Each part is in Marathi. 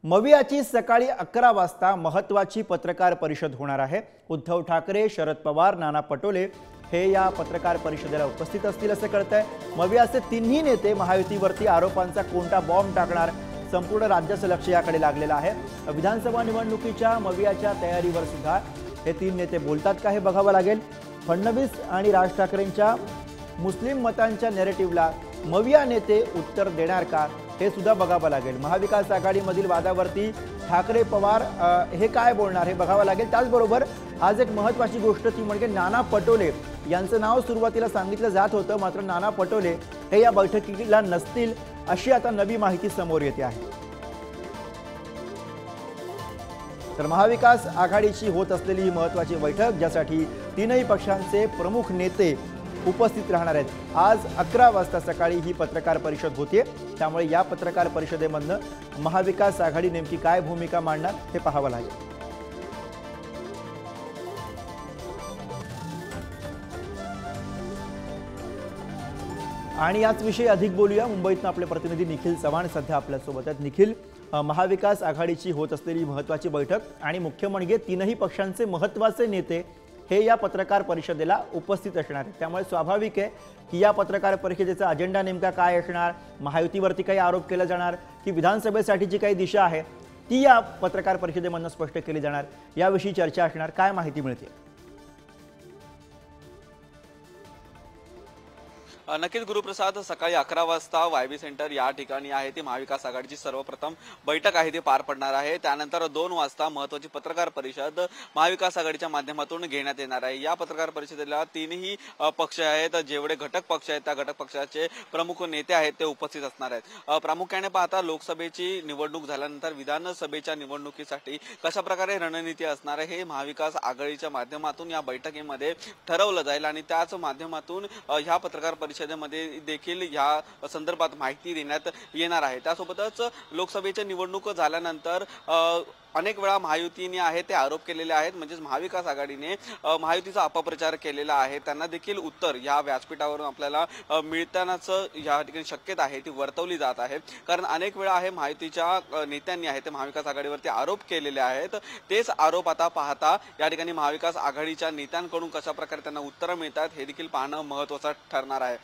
मवियाची सकाळी 11 वाजता महत्त्वाची पत्रकार परिषद होणार आहे। उद्धव ठाकरे, शरद पवार, नाना पटोले हे या पत्रकार परिषदेला उपस्थित असतील असे कळतंय। मवियाचे तिन्ही नेते महायुतीवरती आरोपांचा कोणता बॉम्ब टाकणार, संपूर्ण राज्याचं लक्ष याकडे लागलेलं आहे। विधानसभा निवडणुकीच्या मवियाच्या तयारीवर सुद्धा हे तीन नेते बोलतात का हे बघावं लागेल। फडणवीस आणि राज ठाकरेंच्या मुस्लिम मतांच्या नॅरेटिव्हला मविया नेते उत्तर देणार का हे सुद्धा बघावं लागेल। महाविकास आघाडीमधील वादावरती ठाकरे पवार हे काय बोलणार हे बघावं लागेल। त्याचबरोबर आज एक महत्त्वाची गोष्ट ती म्हणजे नाना पटोले यांचं नाव सुरुवातीला सांगितलं जात होतं, मात्र नाना पटोले हे या बैठकीला नसतील अशी आता नवी माहिती समोर येते आहे। तर महाविकास आघाडीची होत असलेली ही महत्त्वाची बैठक ज्यासाठी तीनही पक्षांचे प्रमुख नेते उपस्थित राहणार आहेत। आज 11 वाजता सकाळी ही पत्रकार परिषद होते, त्यामुळे या पत्रकार परिषदेमधनं महाविकास आघाडी नेमकी काय भूमिका मांडणार हे पाहावं लागेल। आणि याच विषयी अधिक बोलूया। मुंबईतून आपले प्रतिनिधी निखिल चव्हाण सध्या आपल्या सोबत आहेत। निखिल, महाविकास आघाडीची होत असलेली महत्त्वाची बैठक आणि मुख्य म्हणजे तीनही पक्षांचे महत्त्वाचे नेते हे या पत्रकार परिषदेला उपस्थित असणार आहेत, त्यामुळे स्वाभाविक आहे की या पत्रकार परिषदेचा अजेंडा नेमका काय असणार, महायुतीवरती काही आरोप केला जाणार की विधानसभेसाठी जी काही दिशा आहे ती या पत्रकार परिषदेमधून स्पष्ट केली जाणार, याविषयी चर्चा असणार, काय माहिती मिळते? नक्कीच गुरुप्रसाद, सकाळी 11 वाजता वायबी सेंटर या ठिकाणी आहे ती महाविकास आघाडीची सर्वप्रथम बैठक आहे ती पार पडणार आहे। त्यानंतर 2 वाजता महत्त्वाची पत्रकार परिषद महाविकास आघाडीच्या माध्यमातून घेण्यात येणार आहे। या पत्रकार परिषदेला तीनही पक्ष आहेत, जेवढे घटक पक्ष आहेत त्या घटक पक्षाचे प्रमुख नेते आहेत ते उपस्थित असणार आहेत। प्रामुख्याने पाहता लोकसभेची निवडणूक झाल्यानंतर विधानसभेच्या निवडणुकीसाठी कशा प्रकारे रणनीती असणार आहे हे महाविकास आघाडीच्या माध्यमातून या बैठकीमध्ये ठरवलं जाईल आणि त्याच माध्यमातून ह्या पत्रकार परिषदेमध्ये देखील या संदर्भात माहिती देण्यात येणार आहे। त्यासोबतच लोकसभेची निवडणूक झाल्यानंतर अनेक वेळा महायुतीने आहे ते आरोप केलेले आहेत, म्हणजे महाविकास आघाडीने महायुतीचा अपप्रचार केलेला आहे, त्यांना देखील उत्तर या व्यासपीठावरून आपल्याला मिळतानाच या ठिकाणी शक्यता आहे ती वर्तवली जात आहे। कारण अनेक वेळा आहे महायुतीच्या नेत्यांनी आहे ते महाविकास आघाडीवरती आरोप केलेले आहेत, तेच आरोप आता पाहता या ठिकाणी महाविकास आघाडीच्या नेत्यांकडून कशा प्रकारे त्यांना उत्तरं मिळतात हे देखील पाहणं महत्त्वाचं ठरणार आहे।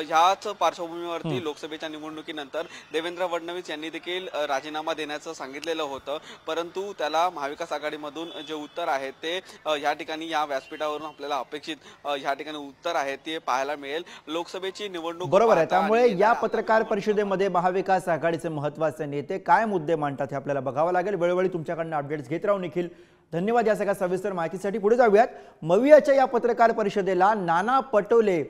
ह्याच पार्श्वभूमीवरती लोकसभेच्या निवडणुकीनंतर देवेंद्र फडणवीस यांनी देखील राजीनामा देण्याचं सांगितलेलं होतं, परंतु त्याला महाविकास आघाडीमधून जे उत्तर आहे ते या ठिकाणी या व्यासपीठावरून आपल्याला अपेक्षित या ठिकाणी उत्तर आहे ते पाहायला मिळेल। लोकसभेची निवडणूक बरोबर आहे, त्यामुळे या पत्रकार परिषदेमध्ये महाविकास आघाडीचे महत्त्वाचे नेते काय मुद्दे मांडतात हे आपल्याला बघावं लागेल। वेळोवेळी तुमच्याकडून अपडेट्स घेत राहू निखिल, धन्यवाद या सगळ्या सविस्तर माहितीसाठी। पुढे जाऊयात, मवियाच्या या पत्रकार परिषदेला नाना पटोले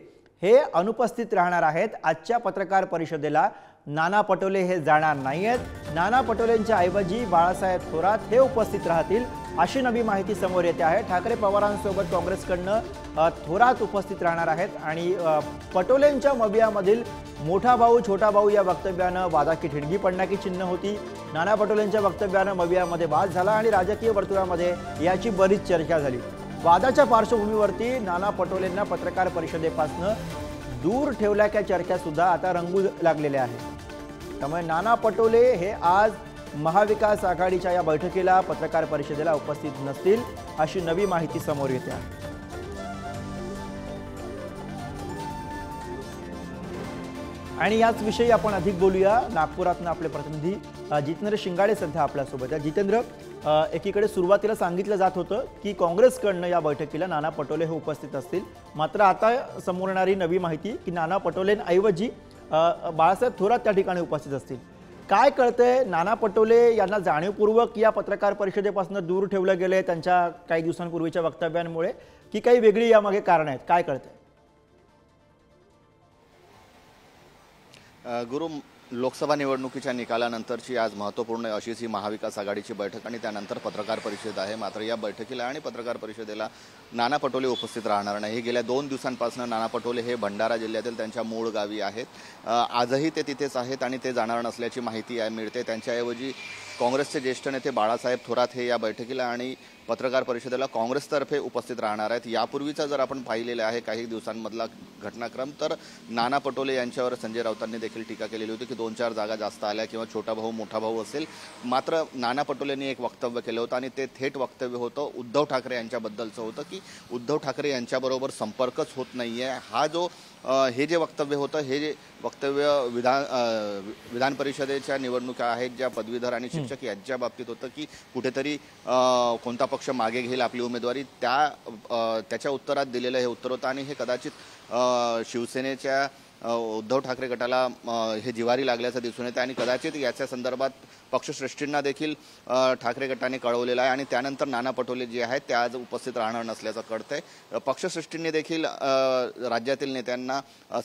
हे अनुपस्थित राहणार आहेत। आजच्या पत्रकार परिषदेला नाना पटोले हे जाणार नाहीयेत, नाना पटोलेंच्या ऐवजी बाळासाहेब थोरात हे उपस्थित राहतील अशी नवी माहिती समोर येते आहे। ठाकरे पवारांसोबत काँग्रेसकडनं थोरात उपस्थित राहणार आहेत आणि पटोलेंच्या मवियामधील मोठा भाऊ छोटा भाऊ या वक्तव्यानं वादाची ठिणगी पडण्याची चिन्ह होती। नाना पटोलेंच्या वक्तव्यानं मवियामध्ये वाद झाला आणि राजकीय वर्तुळामध्ये याची बरीच चर्चा झाली। वादाच्या पार्श्वभूमीवरती नाना पटोलेंना पत्रकार परिषदेपासून दूर ठेवल्याच्या चर्चा सुद्धा आता रंगू लागलेल्या आहेत। त्यामुळे नाना पटोले हे आज महाविकास आघाडीच्या या बैठकीला पत्रकार परिषदेला उपस्थित नसतील अशी नवी माहिती समोर येते आहे। आणि याच विषयी आपण अधिक बोलूया। नागपुरातून आपले प्रतिनिधी जितेंद्र शिंगाडे सध्या आपल्यासोबत आहेत। जितेंद्र, एकीकडे सुरुवातीला सांगितलं जात होतं की काँग्रेसकडनं या बैठकीला नाना पटोले हे उपस्थित असतील, मात्र आता समोर येणारी नवी माहिती की नाना पटोलेंऐवजी बाळासाहेब थोरात त्या ठिकाणी उपस्थित असतील। काय कळतंय, नाना पटोले यांना जाणीवपूर्वक या पत्रकार परिषदेपासून दूर ठेवलं गेले त्यांच्या काही दिवसांपूर्वीच्या वक्तव्यांमुळे की काही वेगळी यामागे कारण आहेत, काय कळतंय? गुरु, लोकसभा निवडणुकीच्या निकालानंतरची आज महत्त्वपूर्ण अशीच ही महाविकास आघाडीची बैठक आणि त्यानंतर पत्रकार परिषद आहे। मात्र या बैठकीला आणि पत्रकार परिषदेला नाना पटोले उपस्थित राहणार नाही। गेल्या 2 दिवसांपासून नाना पटोले हे भंडारा जिल्ह्यातील त्यांच्या मूळ गावी आहेत, आजही ते तिथेच आहेत आणि ते जाणार नसल्याची माहिती मिळते। त्यांच्याऐवजी काँग्रेसचे ज्येष्ठ नेते बाळासाहेब थोरात हे या बैठकीला आणि पत्रकार परिषदेला काँग्रेसतर्फे उपस्थित राहणार आहेत। यापूर्वीचा जर आपण पाहिलेला आहे काही दिवसांमधला घटनाक्रम, तर नाना पटोले यांच्यावर संजय राऊतांनी देखील टीका केलेली होती की 2-4 जागा जास्त आल्या किंवा छोटा भाऊ मोठा भाऊ असेल। मात्र नाना पटोलेंनी एक वक्तव्य केलं होतं आणि ते थेट वक्तव्य होतं उद्धव ठाकरे यांच्याबद्दलचं होतं की उद्धव ठाकरे यांच्याबरोबर संपर्कच होत नाहीये। हा जो हे जे वक्तव्य होतं, हे जे वक्तव्य विधान परिषदेच्या निवडणुका आहेत ज्या पदवीधर आणि शिक्षक यांच्या बाबतीत होतं की कुठेतरी कोणता पक्ष मागे घेईल आपली उमेदवारी, त्याच्या उत्तरात दिलेलं हे उत्तर होतं आणि हे कदाचित शिवसेनेच्या उद्धव ठाकरे गटाला हे जिव्हारी लागल्याचं दिसून येतं आणि कदाचित याच्या संदर्भात पक्षश्रेष्ठींना देखील ठाकरे गटाने कळवलेलं आहे आणि त्यानंतर नाना पटोले जे आहेत ते आज उपस्थित राहणार नसल्याचं कळतंय। पक्षश्रेष्ठींनी देखील राज्यातील नेत्यांना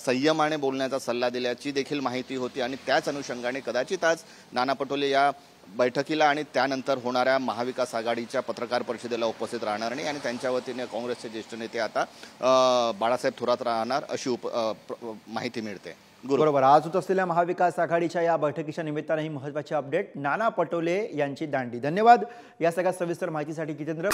संयमाने बोलण्याचा सल्ला दिल्याची देखील माहिती होती आणि त्याच अनुषंगाने कदाचित आज नाना पटोले या बैठकीला आणि त्यानंतर होणाऱ्या महाविकास आघाडीच्या पत्रकार परिषदेला उपस्थित राहणार नाही आणि त्यांच्या वतीने काँग्रेसचे ज्येष्ठ नेते आता बाळासाहेब थोरात राहणार अशी माहिती मिळते। बरोबर, आज होत असलेल्या महाविकास आघाडीच्या या बैठकीच्या निमित्ताने ही महत्त्वाची अपडेट, नाना पटोले यांची दांडी। धन्यवाद या सगळ्या सविस्तर माहितीसाठी जितेंद्र।